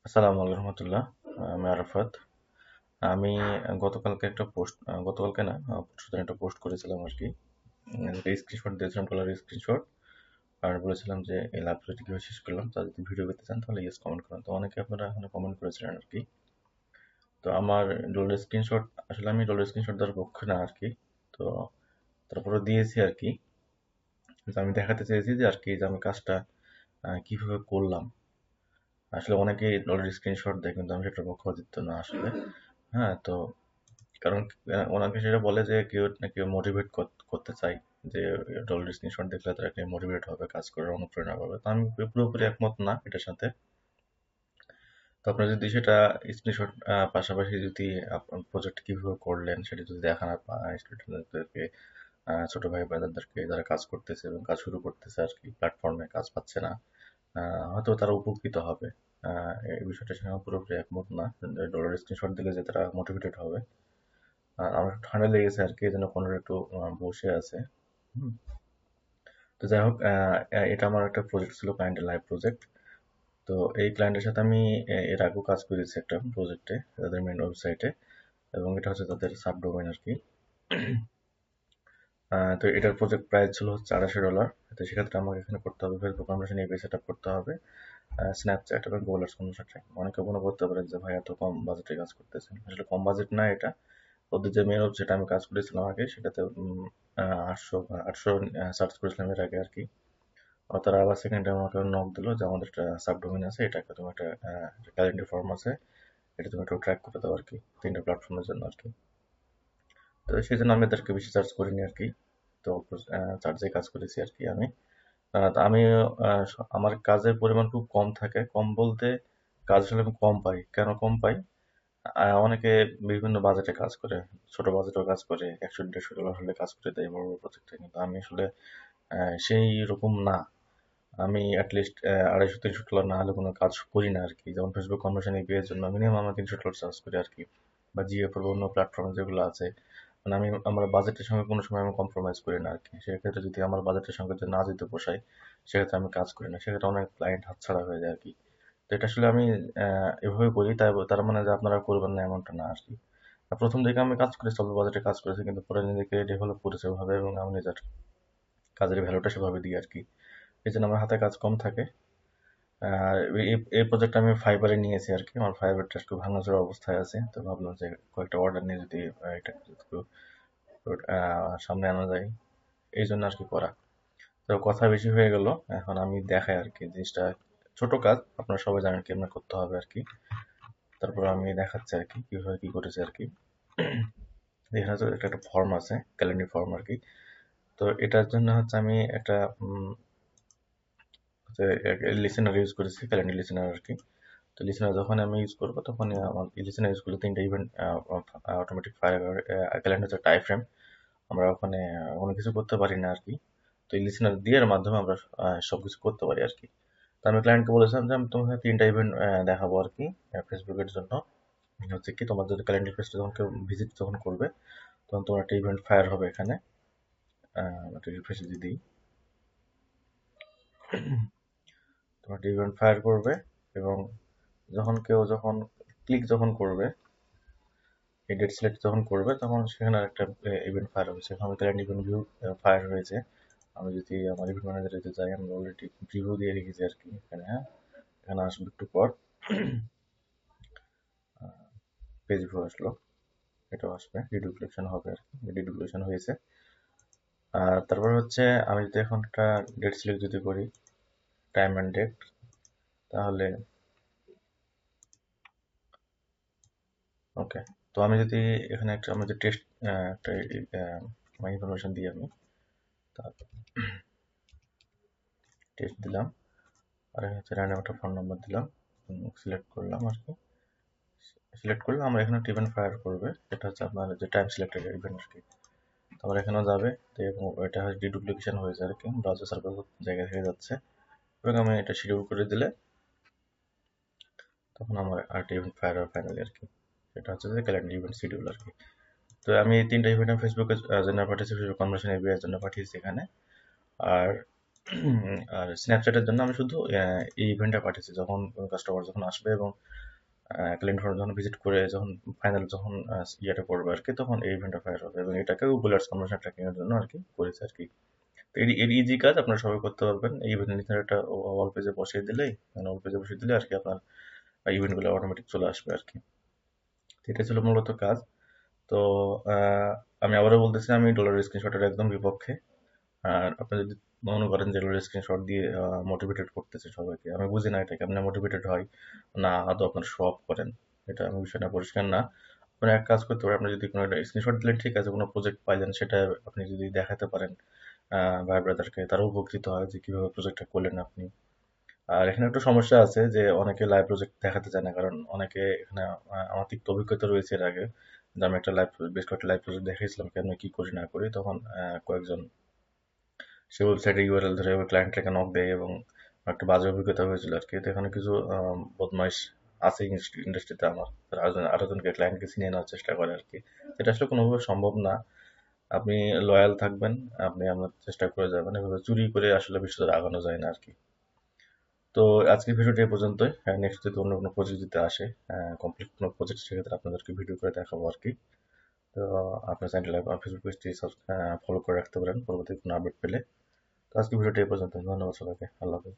আসসালামু আলাইকুম রহমতুল্লাহ। আমি আরাফাত। আমি গতকালকে না, পরশুদিন একটা পোস্ট করেছিলাম আর কি। একটা স্ক্রিনশট দিয়েছিলাম, ডলার স্ক্রিনশট। আর বলেছিলাম যে এই লাইভ প্রজেক্ট কীভাবে শেষ করলাম, তা যদি ভিডিও পেতে চান তাহলে ইয়েস কমেন্ট করেন। তো অনেকে আপনারা এখানে কমেন্ট করেছিলেন আর কি। তো আমার ডলার স্ক্রিনশট, আসলে আমি ডলার স্ক্রিনশট দেওয়ার পক্ষে না আর কি। তো তারপরে দিয়েছি আর কি। কিন্তু আমি দেখাতে চেয়েছি যে আর কি যে আমি কাজটা কিভাবে করলাম। আসলে অনেকেই ডলার স্ক্রিনশট দেয়, কিন্তু আমি সেটার পক্ষপাতিত্ব না আসলে। হ্যাঁ, তো কারণ ওনাকে সেটা বলে যে কেউ না কেউ মোটিভেট করতে চায়, যে ডলার স্ক্রিনশট দেখলে তারা মোটিভেট হবে, কাজ করার অনুপ্রেরণা পাবে। তো আমি পুরোপুরি একমত না এটার সাথে। তো আপনার যদি সেটা স্ক্রিনশট পাশাপাশি যদি আপনার প্রজেক্ট কিভাবে করলেন সেটা যদি দেখান স্টুডেন্টদেরকে, ছোট ভাই ব্রাদারদেরকে যারা কাজ করতেছে এবং কাজ শুরু করতেছে আর কি, প্ল্যাটফর্মে কাজ পাচ্ছে না, হয়তো তারা উপকৃত হবে। এই বিষয়টার সঙ্গে আমি পুরোপুরি একমত না। ডলার স্ক্রিনশট দিলে যে তারা মোটিভেটেড হবে। আর আমার একটু ঠান্ডা লেগেছে আর কি, এজন্য কোনটা একটু বসে আছে। হুম। তো যাই হোক, এটা আমার একটা প্রজেক্ট ছিল, ক্লায়েন্টের লাইভ প্রজেক্ট। তো এই ক্লায়েন্টের সাথে আমি এর আগেও কাজ করেছি একটা প্রজেক্টে, তাদের মেইন ওয়েবসাইটে। এবং এটা হচ্ছে তাদের সাবডোমেইন আর কি। তো এটার প্রজেক্ট প্রাইস ছিল হচ্ছে $250। তো সেক্ষেত্রে আমাকে এখানে করতে হবে Facebook communication API set up করতে হবে, স্ন্যাপচ্যাট এবং গুগল অ্যাডস কমিউনিকেশন ট্র্যাকিং। অনেকে মনে করতে পারে যে ভাই এত কম বাজেটে কাজ করতেছেন, আসলে কম বাজেট না এটা। ওদের যে মেন ওয়েবসাইট আমি কাজ করেছিলাম আগে, সেটাতে 800 সার্চ করেছিলাম এর আগে আর কি। তারা আবার সেকেন্ড টাইম আমাকে নক দিল যে আমাদের একটা সাবডোমেইন আছে, এটাকে তুমি একটা ক্যালেন্ডার ফর্ম আছে, এটা তুমি একটু ট্র্যাক করে দাও আর কি, 3টা প্ল্যাটফর্মের জন্য আর কি। তো সেই জন্য আমি এদেরকে বেশি চার্জ করিনি আর কি। তো অল্প চার্জে কাজ করেছি আর কি আমি। তা আমি আমার কাজের পরিমাণ খুব কম থাকে, কম বলতে কাজ আসলে আমি কম পাই। কেন কম পাই? অনেকে বিভিন্ন বাজেটে কাজ করে, ছোট বাজেটেও কাজ করে, $100-150 হলে কাজ করে দেয় বড় বড় প্রজেক্টে। কিন্তু আমি আসলে সেই রকম না। আমি অ্যাটলিস্ট $250-300 না হলে কোনো কাজ করি না আর কি। যেমন ফেসবুক কনভার্সন এপিআই এর জন্য মিনিমাম আমরা $300 চার্জ করি আর কি। বা জিএফ এর অন্য প্ল্যাটফর্ম যেগুলো আছে, মানে আমার বাজেটের সঙ্গে কোনো সময় আমি কম্প্রোমাইজ করি না আর কি। সেক্ষেত্রে যদি আমার বাজেটের সঙ্গে যদি না যেতে পোষায়, সেক্ষেত্রে আমি কাজ করি না। সেক্ষেত্রে অনেক ক্লায়েন্ট হাতছাড়া হয়ে যায় আর কি। তো এটা আসলে আমি এভাবে করি, তার মানে যে আপনারা করবেন না এমনটা না আর কি। প্রথম দিকে আমি কাজ করেছি, অল্প বাজেটে কাজ করেছি, কিন্তু পরে নিজেকে ডেভেলপ করেছি ওভাবে, এবং আমি নিজের কাজের ভ্যালুটা সেভাবে দিই আর কি। এই জন্য আমার হাতে কাজ কম থাকে। আর এই প্রজেক্ট আমি ফাইবারে নিয়েছি আর কি। আমার ফাইবারটা একটু ভাঙাচোরা অবস্থায় আছে, তো ভাবলাম যে কয়েকটা অর্ডার নিয়ে যদি এটা একটু সামনে আনা যায়, এই জন্য আর কি করা। তো কথা বেশি হয়ে গেল, এখন আমি দেখাই আর কি জিনিসটা। ছোট কাজ, আপনারা সবাই জানেন কেমন করতে হবে আর কি। তারপর আমি দেখাচ্ছি আর কি কিভাবে কি করেছে আর কি। এখানে তো একটা ফর্ম আছে, ক্যালেন্ডার ফর্ম আর কি। তো এটার জন্য হচ্ছে আমি একটা লিসেনার ইউজ করেছি, ক্যালেন্ডার লিসেনার আর কি। তো লিসেনার যখন আমি ইউজ করবো, তখনই আমার লিসেনার ইউজ করলে 3টা ইভেন্ট অটোমেটিক ফায়ার। ক্যালেন্ডার হচ্ছে টাই ফ্রেম, আমরা ওখানে কোনো কিছু করতে পারি না আর কি। তো এই লিসেনার দিয়ে এর মাধ্যমে আমরা সবকিছু করতে পারি আর কি। তো আমি ক্লায়েন্টকে বলেছিলাম যে আমি তোমাকে 3টা ইভেন্ট দেখাবো আর কি, ফেসবুকের জন্য। হচ্ছে কি, তোমার যদি ক্যালেন্ডার পেজটা যখন কেউ ভিজিট যখন করবে, তখন তোমার একটা ইভেন্ট ফায়ার হবে এখানে। একটা রিফ্রেশ যদি দিই, তোমার একটা ইভেন্ট ফায়ার করবে। এবং যখন ক্লিক যখন করবে, এই ডেট সিলেক্ট যখন করবে, তখন সেখানে একটা ইভেন্ট ফায়ার হবে। সেখানে ক্লায়েন্ট ইভেন্ট ভিউ ফায়ার হয়েছে। আমি যদি আমার ইভেন্ট ম্যানেজারে যাই, আমি অলরেডি প্রিভিউ দিয়ে রেখেছি আর কি এখানে। হ্যাঁ, এখানে আসবে একটু পর, পেজ ভিউ আসলো, এটাও আসবে, ডিডুপ্লিকেশন হবে আর কি। ডিডুপ্লিকেশন হয়েছে। আর তারপর হচ্ছে আমি যদি এখন একটা ডেট সিলেক্ট যদি করি, টাইম অ্যান্ড ডেট, তাহলে ওকে। তো আমি যদি এখানে একটা আমাদের টেস্ট একটা আমার ইনফরমেশন দিই আমি, তারপর টেস্ট দিলাম। আর হচ্ছে র্যান্ডম একটা ফোন নাম্বার দিলাম, সিলেক্ট করলাম আর কি। সিলেক্ট করলে আমরা এখানে একটা ইভেন্ট ফায়ার করবে, এটা হচ্ছে আপনার যে টাইম সিলেক্টেড ইভেন্ট আর কি। তারপর এখানেও যাবে, তো এবং এটা হচ্ছে ডিডুপ্লিকেশন হয়েছে আর কি, ব্রাউজার সার্ভার জায়গা থেকে যাচ্ছে। এবং আমি এটা শিডিউল করে দিলে তখন আমার আরেকটা ইভেন্ট ফায়ার হবে ফাইনালি আর কি। এটা হচ্ছে যে ক্যালেন্ডার ইভেন্ট শিডিউল আর কি। তো আমি এই 3টা ইভেন্ট আমি ফেসবুকের জন্য পাঠিয়েছি, ফেসবুক কনভার্সন এপিআই এর জন্য পাঠিয়েছি এখানে। আর আর স্ন্যাপচ্যাটের জন্য আমি শুধু এই ইভেন্টটা পাঠিয়েছি, যখন কোনো কাস্টমার যখন আসবে এবং ক্লায়েন্ট ফর্ম যখন ভিজিট করে যখন ফাইনাল যখন ইয়েটা করবে আর কি, তখন এই ইভেন্টটা ফায়ার হবে, এবং এটাকে গুগল অ্যাডস কনভার্সন ট্র্যাকিং এর জন্য আর কি করেছে আর কি। তো এর ইজি কাজ, আপনারা সবাই করতে পারবেন। এই ইভেন্ট লিস্টারটা ওয়াল পেজে বসিয়ে দিলেই, মানে ওয়াল পেজে বসিয়ে দিলে আর কি আপনার ইভেন্টগুলো অটোমেটিক চলে আসবে আর কি। তো এটা ছিল মূলত কাজ। তো আমি আবারও বলতেছি, আমি ডলার স্ক্রিনশটের একদম বিপক্ষে। আর আপনি যদি মনে করেন যে ডলার স্ক্রিনশট দিয়ে মোটিভেটেড করতেছে সবাইকে, আমি বুঝি না এটা কেমনে মোটিভেটেড হয়, না আদৌ আপনার শো অফ করেন, এটা আমি বিষয়টা পরিষ্কার না। আপনি এক কাজ করতে পারেন, আপনি যদি কোনো একটা স্ক্রিনশট দিলেন ঠিক আছে, কোনো প্রজেক্ট পাইলেন সেটা আপনি যদি দেখাতে পারেন ভাই ব্রাদারকে, তারাও উপকৃত হয় যে কিভাবে প্রজেক্টটা করলেন আপনি। আর এখানে একটা সমস্যা আছে যে অনেকে লাইভ প্রজেক্ট দেখাতে চায় না, কারণ অনেকে এখানে আমার তিক্ত অভিজ্ঞতা রয়েছে এর আগে, যে আমি একটা বেশ কয়েকটা লাইভ প্রজেক্ট দেখিয়েছিলাম কেন কি করি না করি, তখন কয়েকজন সে ওয়েবসাইটে ইউআরএল ধরে ক্লায়েন্টটাকে নক দেয়, এবং একটা বাজে অভিজ্ঞতা হয়েছিল আর কি। তো এখানে কিছু বদমাইশ আছে ইন্ডাস্ট্রিতে, আমার আরো জনকে ক্লায়েন্টকে ছিনিয়ে নেওয়ার চেষ্টা করে আর কি। এটা আসলে কোনোভাবে সম্ভব না। আপনি লয়াল থাকবেন, আপনি আপনার চেষ্টা করে যাবেন, এভাবে চুরি করে আসলে বিশ্বটা আগানো যায় না আর কি। তো আজকের ভিডিওটি এই পর্যন্তই। নেক্সট যদি অন্য কোনো প্রজেক্ট যদি আসে, কমপ্লিট কোনো প্রজেক্ট, সেক্ষেত্রে আপনাদেরকে ভিডিও করে দেখাবো আর কি। তো আপনার চ্যানেল ফেসবুক পেজটি ফলো করে রাখতে পারেন পরবর্তী কোনো আপডেট পেলে। তো আজকের ভিডিওটি এই পর্যন্ত। ধন্যবাদ সবাইকে। আল্লাহ হাফেজ।